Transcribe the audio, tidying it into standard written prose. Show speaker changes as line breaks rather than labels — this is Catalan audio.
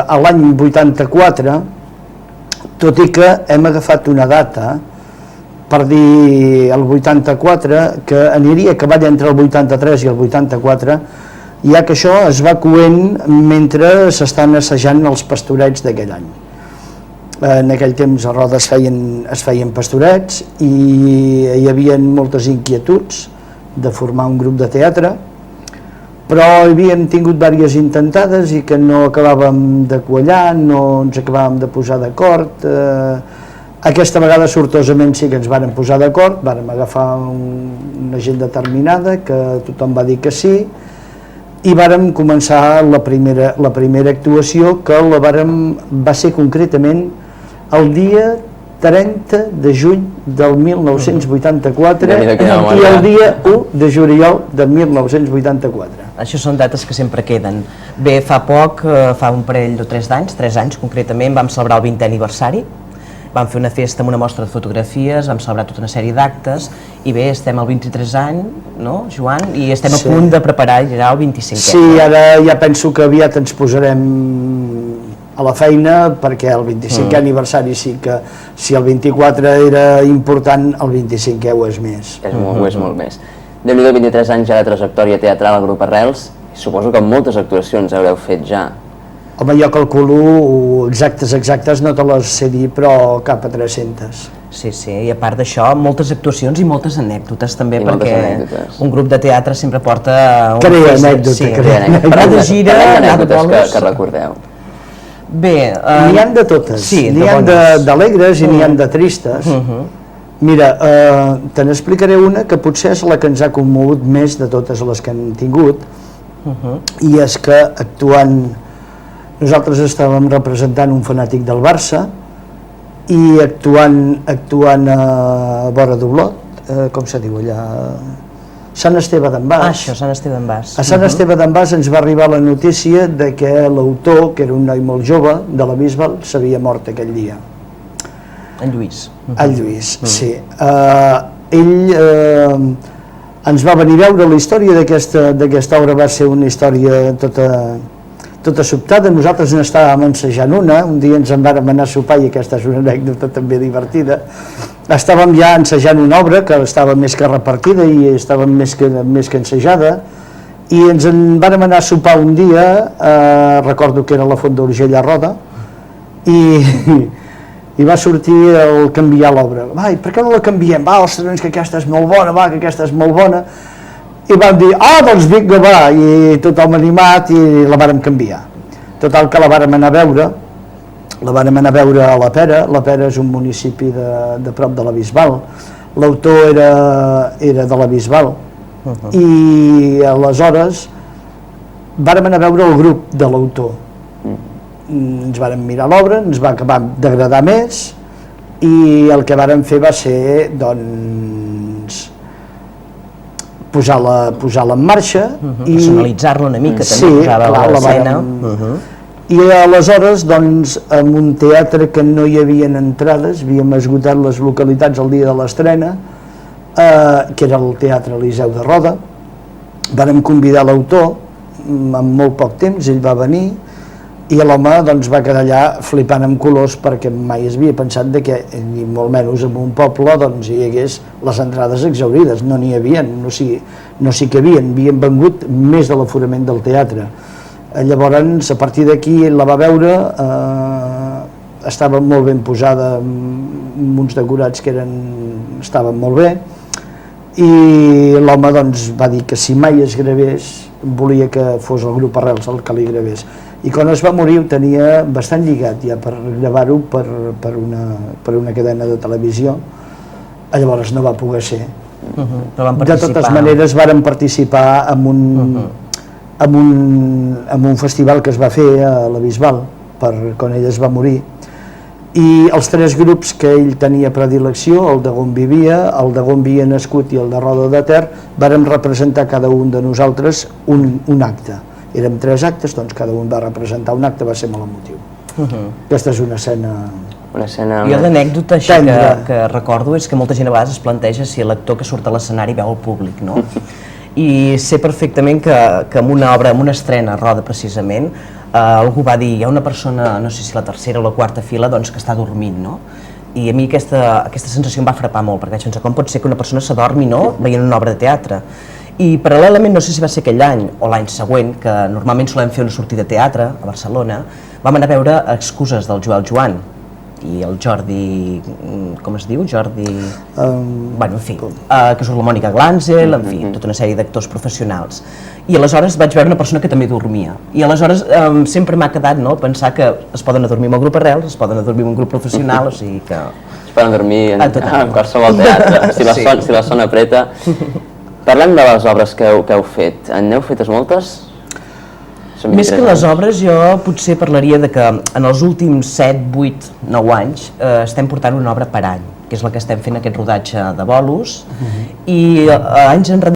a l'any 84, tot i que hem agafat una data per dir el 84, que aniria a cavall entre el 83 i el 84, ja que això es va coent mentre s'estan assajant els pastorets d'aquell any. En aquell temps a Roda es feien pastorets i hi havia moltes inquietuds de formar un grup de teatre, però havíem tingut diverses intentades i que no acabàvem de quallar, no ens acabàvem de posar d'acord. Aquesta vegada sortosament sí que ens vàrem posar d'acord, vàrem agafar una gent determinada que tothom va dir que sí i vàrem començar la primera actuació, que va ser concretament el dia 30 de juny del 1984 i el dia 1 de juliol de 1984.
Això són dates que sempre queden. Bé, fa poc, fa un parell o 3 anys concretament, vam celebrar el 20è aniversari. Vam fer una festa amb una mostra de fotografies, vam celebrar tota una sèrie d'actes i bé, estem al 23 any, no, Joan? I estem a punt de preparar ja el 25è.
Sí, ara ja penso que aviat ens posarem a la feina, perquè el 25è aniversari sí que, si el 24 era important, el 25è ho és més.
Ho és molt més. Déu-n'hi-do, 23 anys ja de trajectòria teatral al grup Arrels, suposo que moltes actuacions haureu fet ja.
Home, jo calculo, exactes no te les sé dir, però cap a 300.
Sí, i a part d'això, moltes actuacions i moltes anècdotes també, perquè un grup de teatre sempre porta...
Crea anècdota.
Anar de gira, anar de bolos...
que recordeu.
Bé...
N'hi han de totes, n'hi han d'alegres i n'hi han de tristes. Mira, te n'explicaré una que potser és la que ens ha commogut més de totes les que hem tingut, i és que actuant... Nosaltres estàvem representant un fanàtic del Barça i actuant a vora d'Olot, com se diu allà, Sant Esteve d'en Bas.
Això, Sant Esteve d'en Bas.
A Sant Esteve d'en Bas ens va arribar la notícia de que l'autor, que era un noi molt jove, de la Bisbal, s'havia mort aquell dia.
En Lluís.
En Lluís, sí. Ell ens va venir a veure. La història d'aquesta obra va ser una història tota sobtada. Nosaltres n'estàvem ensajant un dia ens en vàrem anar a sopar, i aquesta és una anècdota també divertida. Estàvem ja ensajant una obra que estava més que repartida i estava més que ensajada, i ens en vàrem anar a sopar un dia, recordo que era la Font d'Urgell a Roda, i va sortir el canviar l'obra. Vai, per què no la canviem? Va, ostres, que aquesta és molt bona, que aquesta és molt bona. I vam dir, doncs vinga, va, i tothom animat, i la vàrem canviar. Total, que la vàrem anar a veure a la Pera. La Pera és un municipi de prop de la Bisbal. L'autor era de la Bisbal. I aleshores vàrem anar a veure el grup de l'autor. Ens vàrem mirar l'obra, ens va acabar d'agradar més, i el que vàrem fer va ser, doncs, posar-la en marxa,
personalitzar-la una mica, també posava l'escena.
I aleshores, doncs, en un teatre que no hi havia entrades, havíem esgotat les localitats el dia de l'estrena, que era el Teatre Eliseu de Roda, vàrem convidar l'autor, en molt poc temps, ell va venir, i l'home va quedar allà flipant amb colors, perquè mai es havia pensat que, ni molt menys en un poble, hi hagués les entrades exhaurides. No n'hi havia, no sí que havien vengut més de l'aforament del teatre. Llavors, a partir d'aquí la va veure, estava molt ben posada, amb uns decorats que estaven molt bé, i l'home va dir que si mai es gravés volia que fos el grup Arrels el que li gravés. I quan es va morir ho tenia bastant lligat ja per gravar-ho per una cadena de televisió. Llavors no va poder ser. De totes maneres vàrem participar en un festival que es va fer a la Bisbal quan ell es va morir, i els 3 grups que ell tenia predilecció, el de on vivia, el de on havia nascut i el de Roda de Ter, vàrem representar cada un de nosaltres un acte. Érem 3 actes, doncs cada un va representar un acte, va ser molt emotiu. Aquesta és una escena...
Jo l'anècdota que recordo és que molta gent a vegades es planteja si l'actor que surt a l'escenari veu el públic, no? I sé perfectament que en una obra, en una estrena a Roda precisament, algú va dir, hi ha una persona, no sé si la tercera o la quarta fila, doncs que està dormint, no? I a mi aquesta sensació em va frapar molt, perquè vaig pensar, com pot ser que una persona s'adormi, no?, veient una obra de teatre. I paral·lelament, no sé si va ser aquell any o l'any següent, que normalment solem fer una sortida de teatre a Barcelona, vam anar a veure Excuses del Joel Joan i el Jordi, com es diu? Jordi... Bueno, en fi, que surt la Mònica Glanzel, en fi, tota una sèrie d'actors professionals. I aleshores vaig veure una persona que també dormia. I aleshores sempre m'ha quedat, no?, pensar que es poden adormir amb el grup Arrels, es poden adormir amb un grup professional, o sigui que...
Es poden dormir en qualsevol teatre, si la son apreta. Parlem de les obres que heu fet. N'heu fetes moltes?
Més que les obres, jo potser parlaria de que en els últims 7, 8, 9 anys estem portant una obra per any, que és la que estem fent aquest rodatge de bolos, i anys enrere